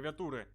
клавиатуры.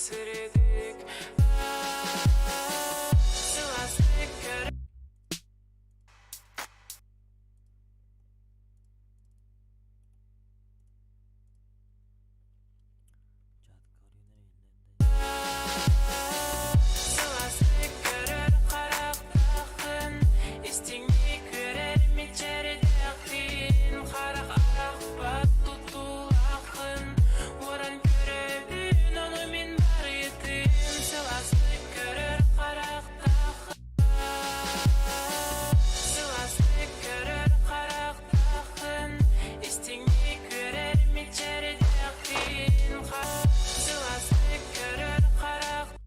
sürdük. Sıvastık körü. Sıvastık körür qaraqtaqın. İstingni körerim içeridaqin. Qaraq araq bat tutulaqın. Oran körübün onu min bar edim. Sıvastık körür qaraqtaqın. Sıvastık körür qaraqtaqın. İstingni körerim içeridaqin. Sıvastık körür qaraqtaqın.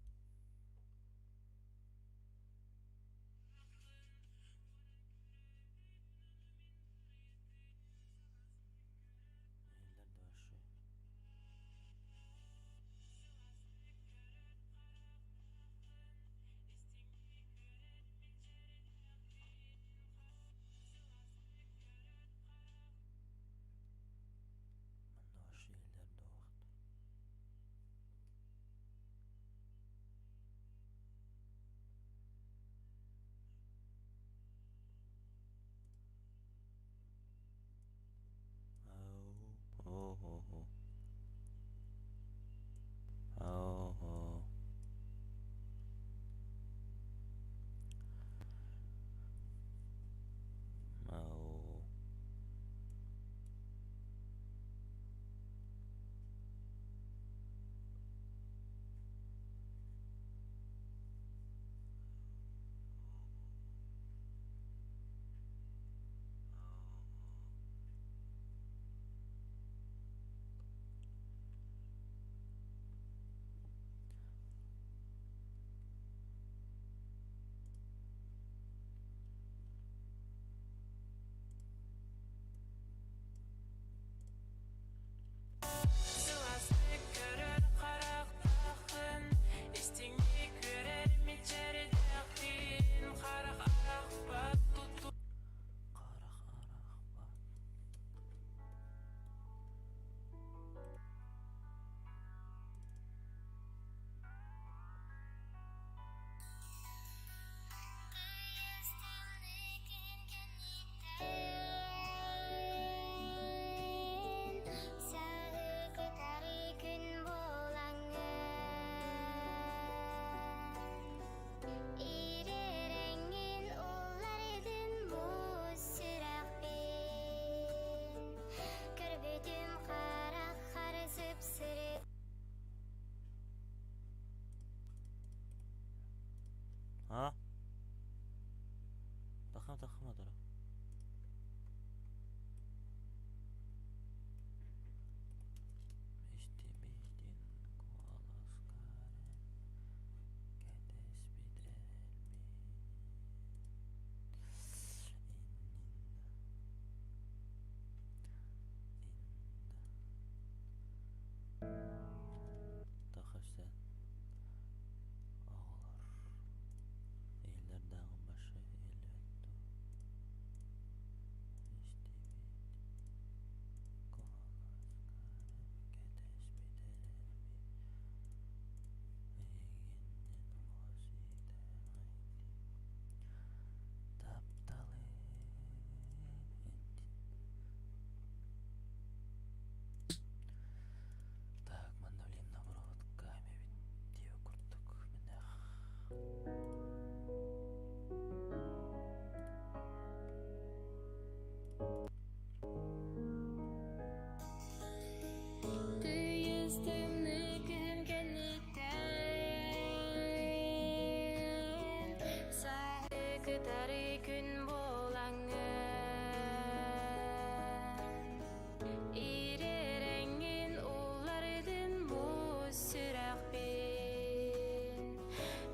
Sıvastık körür qaraqtaqın. İstingni körerim içeridaqin. Qaraq araq bat tutu. Ha? Takım adara. İstemedin kualaskaren. Ketes biderelmi. Takışsan. Ağlar. Ellerden başı elbette. İstemedin kualaskaren. Ketes biderelmi. Eginin vaside haydi. Taptalı Так, мандолин наоборот, камень видео куртук менах. Dari gün bolangan. İri rengin ullardın bu sürak bin.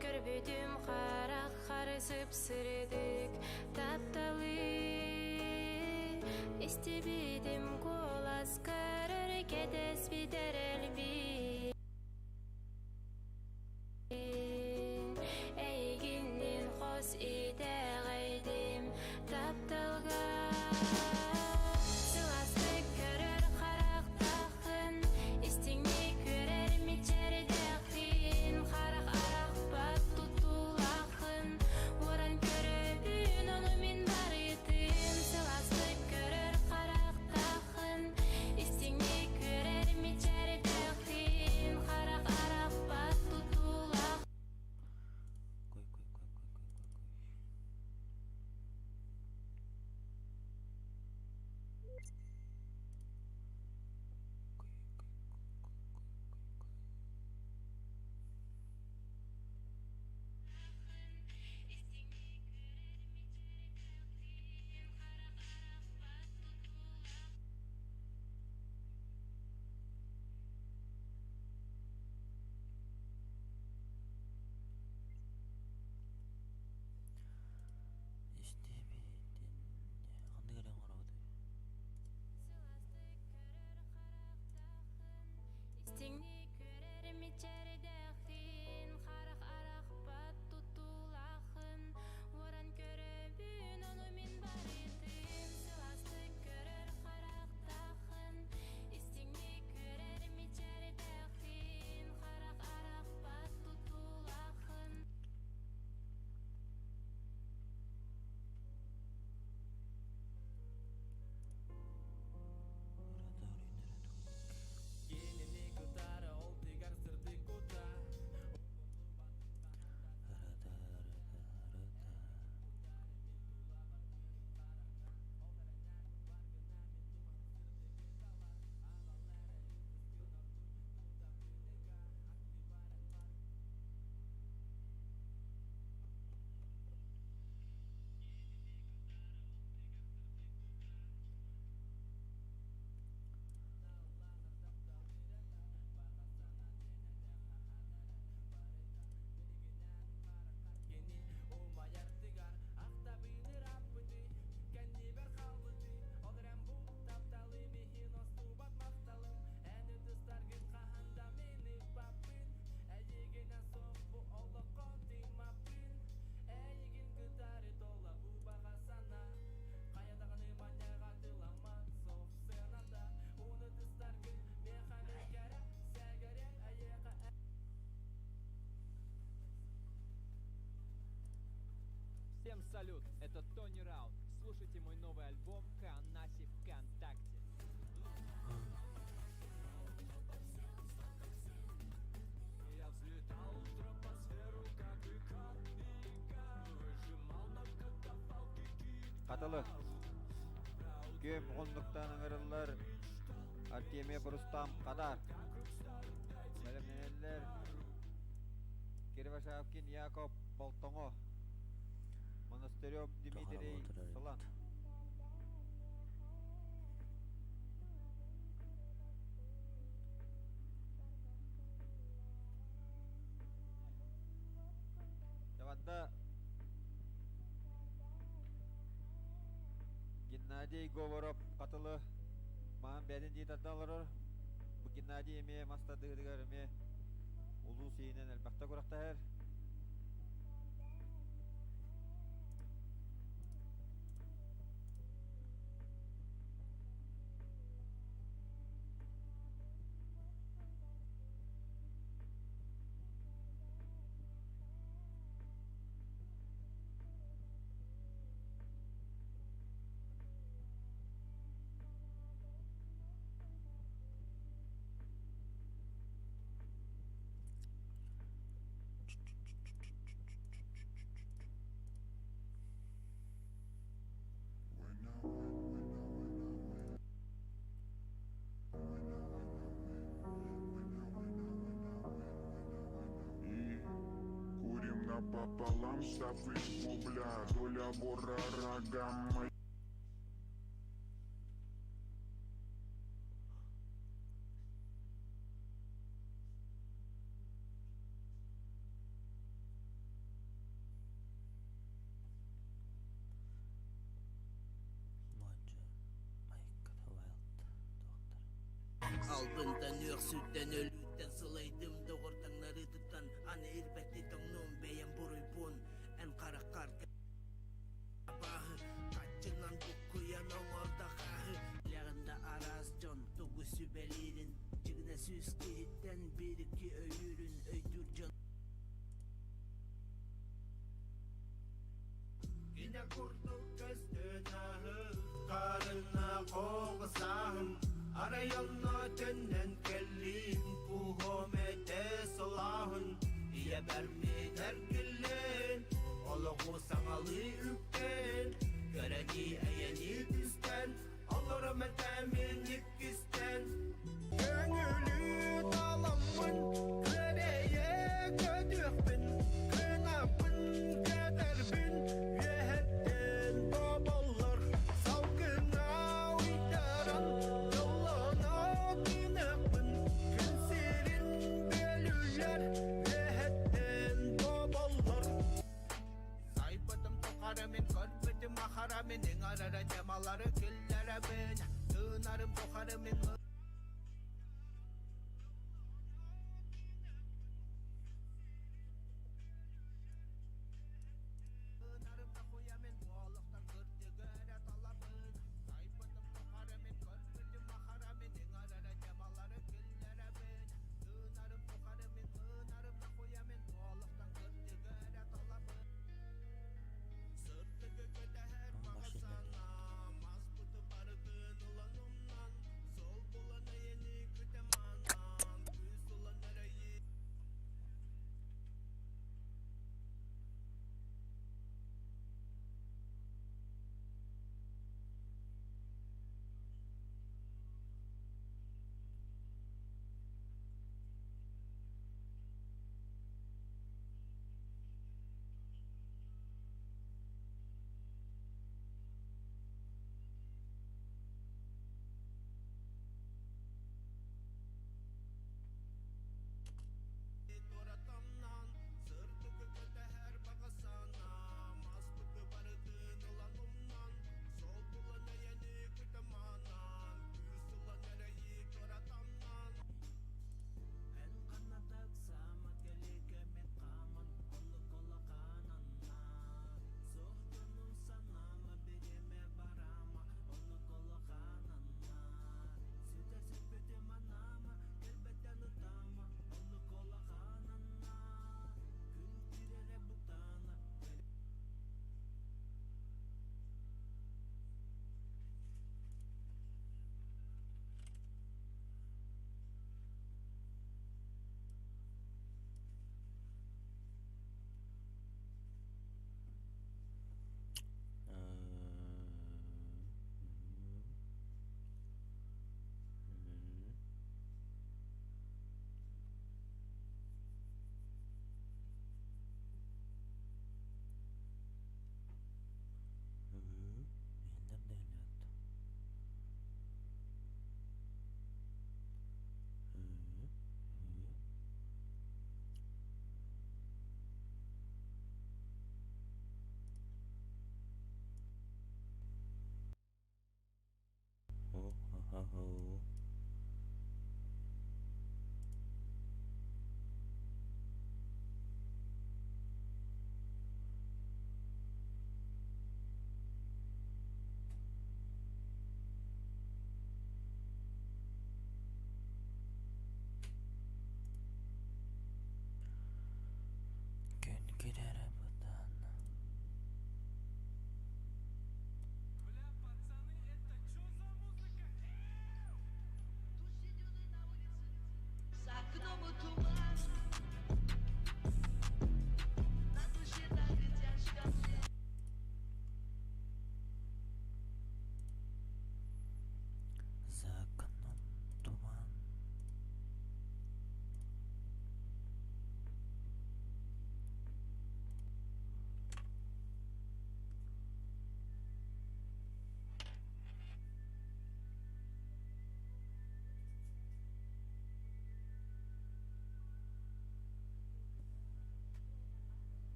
Körbüdüm qarak qarısıp sürdük taptalı. İstebidim kolas karar kedes biderel bin. Eyginin xos ide gaydim taptalga. Sıvastık körür qaraqtaqın. İstingni körerim içeridaqin. Слушайте мой новый альбом к Аннасе ВКонтакте. Я взлетал в тропосферу, как и камика, выжимал на катафалке Катылы. Көм ғундықтан ыңырылар. Артемия Брустам Қадар. Сәлемнелер. Кирвашавкин Яков Болтоңо. Монастырев Дмитрий Солан. Таванда Геннадий Говоров катылы маан бәдин дейт атталырыр. Бу Геннадий эме мастадыгыдыгар эме улуу сейинен элбакта көрактаһар. Курим напополам, шафы бубля, доля вора рогам. Монжа майкката вайлд доктор. Алтындан өр сүттен өлүттен сылайдым доғыртаңнары тұттан аны ирбәтті тоңнум бәйен бұруйбун ән қараққар бағы қатчынан бұққуян оңорда қағы ләғында араз жон тұғы сүбәлерін жігіне сүз кейттен бірікі өйірін өйдір жон Gine kurtul köstünahı Karına koğusahım Arayoluna dönen kellin Puhomete salahın İye bermi dergilin Oluğu sanalı üpten Göreni eyeni üstten Alırım etemin yıkkisten Gönülü dalamın Kıreye gödükbün Kınapın kederbün Yehetten babalar Salgına uydaran Yoluna binakbın Külserin bölüler Yehetten babalar Saybadım tokarımın Körbedim maharamın En arara cemaları küllerimin Sığınarım tokarımın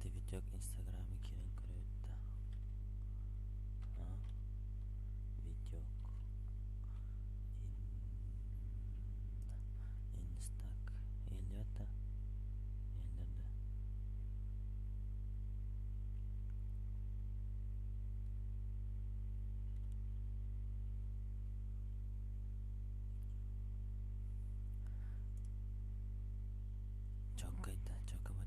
видео инстаграмы кирен көрөт. Видео инстаг элята элерде. Чокайда, чокаба.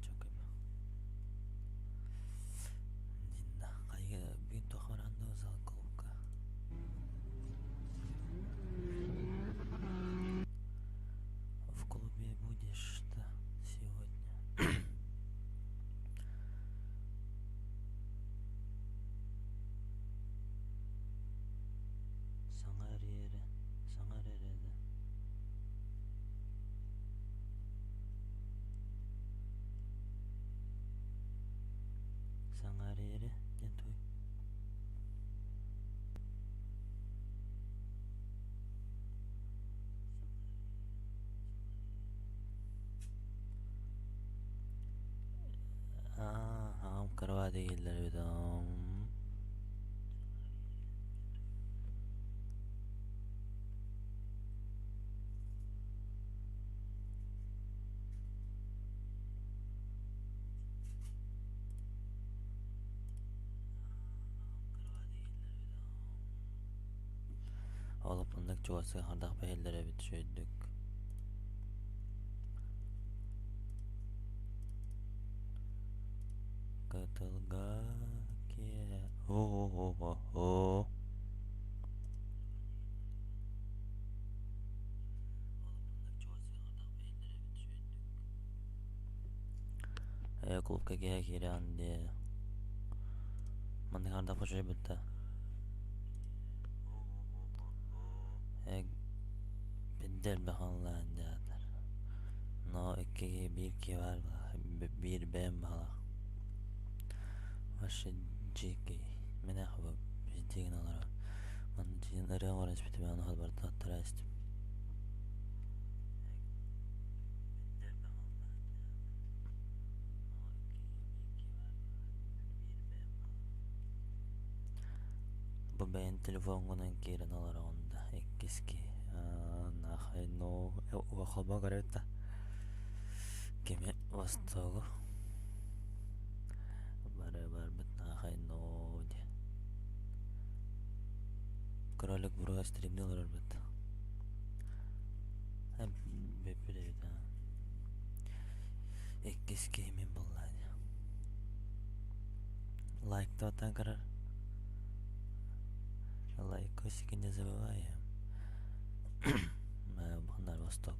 Динда, кайга бүгүн тохоранда зал клубка. В клубе будешь сегодня? Саңарере. Саңарере ден той. Карва дегелер бидам. Олып ындак чуасы хардак бәйләре бит шөйдүк. Катылга ке. О. Клубка кире анде. Мандык хардак башой битта. Бедер баханлан дядыр. Но икки bir ki var. Bir ben bala. Ваши джики. Мене хабы биздеген алар. Мен жин ырыгым ораш битип аны хабар таттырастым. Бу бен телефонунан кирен алар онда эккиски. Нахай но вахаба гарета. Кеме востогу. Бар бит нахай но де. Кролик бура стримдилер бит. Бепеле да. Эккиски мен буллады. Лайк тотан карар. Лайкосики не забываем. На восток.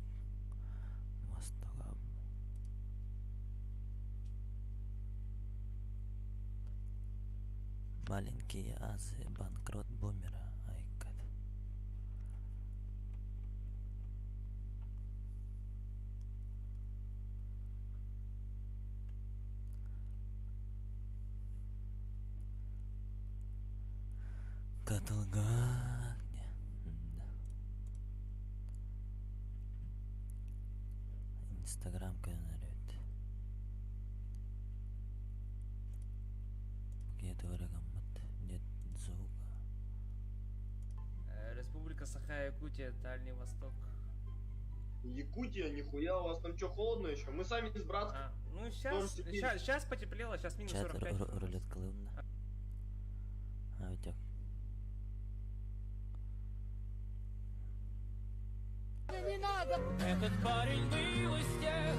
Маленькие азы, банкрот бумера. Айкад. Каталга. Инстаграм көрүнөт. Где-то варагаммат. Нет звука. Республика Саха-Якутия, Дальний Восток. Якутия, нихуя, у вас там что, холодно еще? Мы сами с братом. Ну Тоже теперь. сейчас потеплело, сейчас минус Чат 45. рулет кылымна. Авитек. Этот парень был из тех,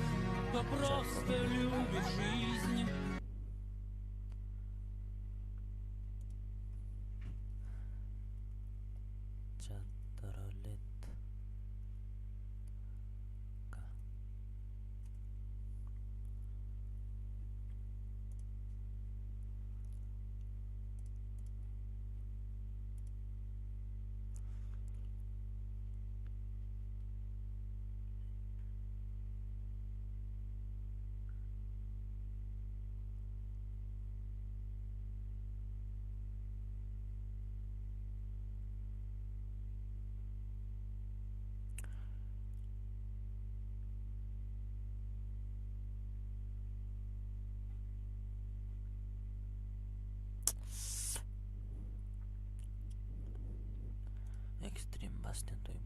кто просто любит жизнь. Чат рулет. бастен тойым.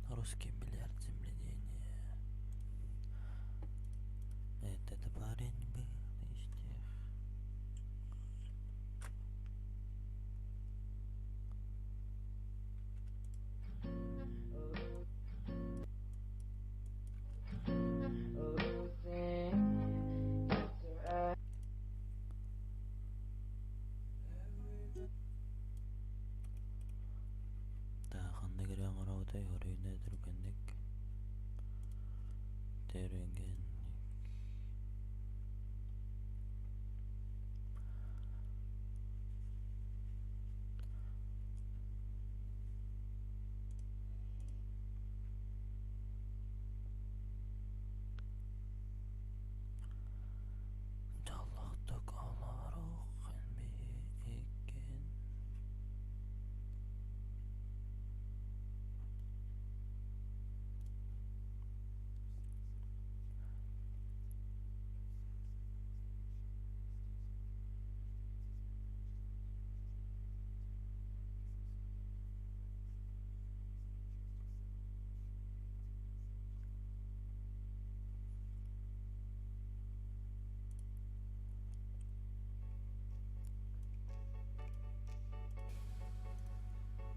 Русский миллиард земледения. Это парень был из тех. Тағанды керен қараудай оройна түргенник. Теренген. Жаллақтық аларық әнбе екен.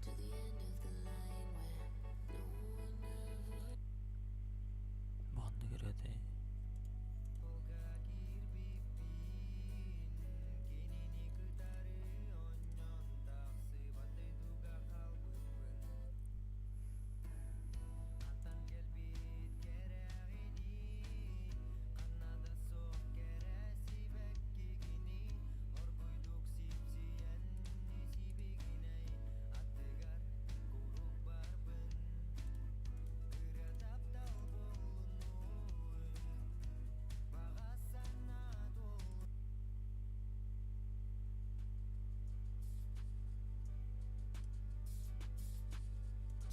To the end of the line where no one ever Бағанды кереді.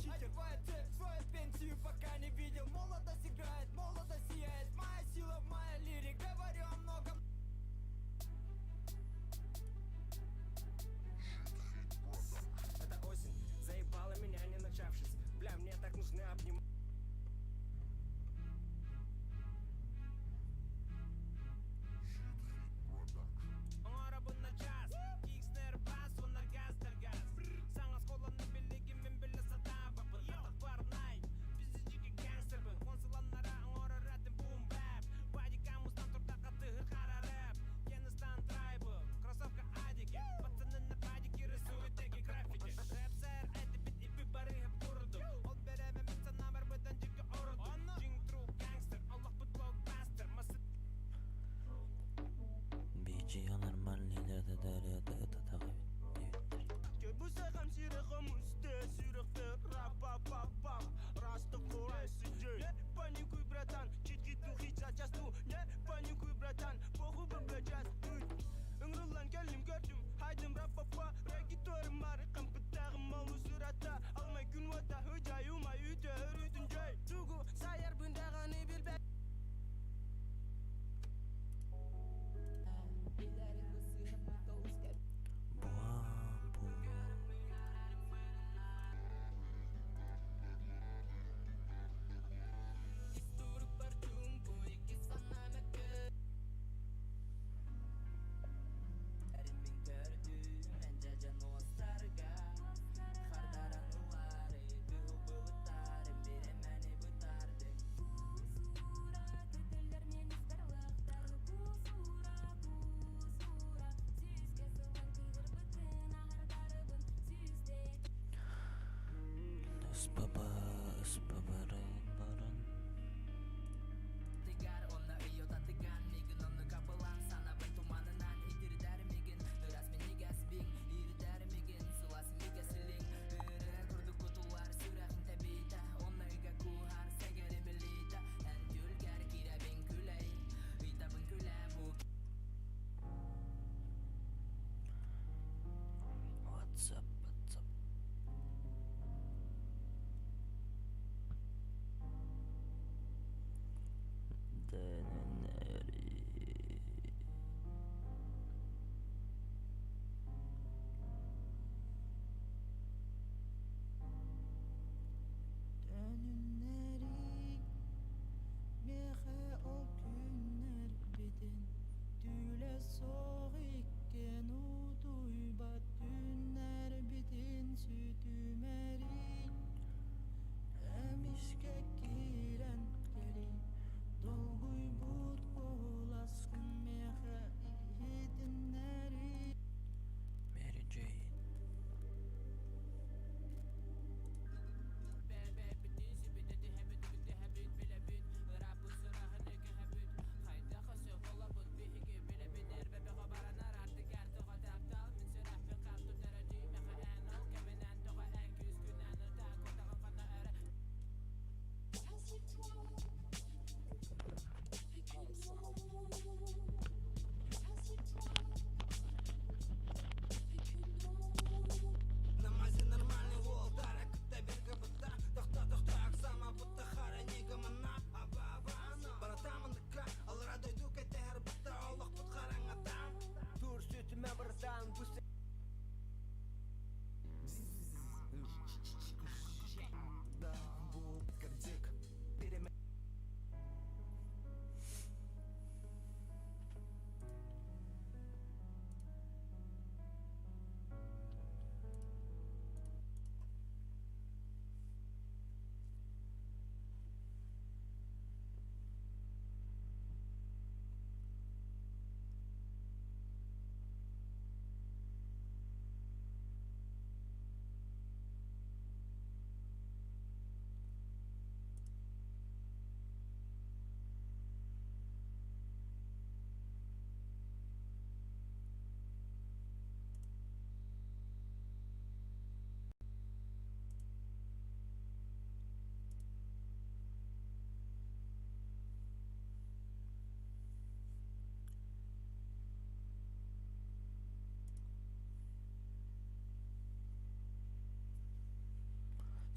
Читер, твой пенсию пока не видел. Молодость играет, молодость сияет. Моя сила, моя лирика, говорю о многом. Это осень, заебала меня не начавшись. Бля, мне так нужны обнимашки. Арабын на час, Кикснер бас, он газ, газ. Саңа сколаны билігімен білі сатабы. Бұтақ барнай, физичігі гангстербін. Консуланнара аңораратын бум бәп. Бадикамустан тұрда қатығыр қарарып. Кеністан трайбы, кроссовка адики. Пацаны на падики рисуют теги граффити. Рэп сэр, әді бит ипі бары хеп тұрдым. Ол береме мен санамар бұдан жеке ұрыдым. Жин тру гангстер, Аллах бұд блокбастер. Масы Бейджи нормальный деді дәреді ұтатағы бейттер. Бұсағам сирағым үсте сүйріқті рап-пап-пап-пап. Расты қорайсы жей. Не паникуй, братан, читки тухи чачасту. Не паникуй, братан, поху бөбө жасту. Үңрілан кәлім көрдім, хайдым рап-папа. Региторым мары қампыттағым малу сұрата. Алмай күн вата, үжай умай үйті үрітін жай. Тугу сайар бұндағаны білбәк.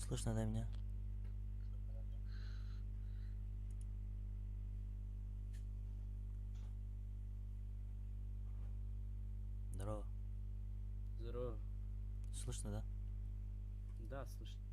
Слышно, да, меня? Здорово. Здорово. Слышно, да? Да, слышно.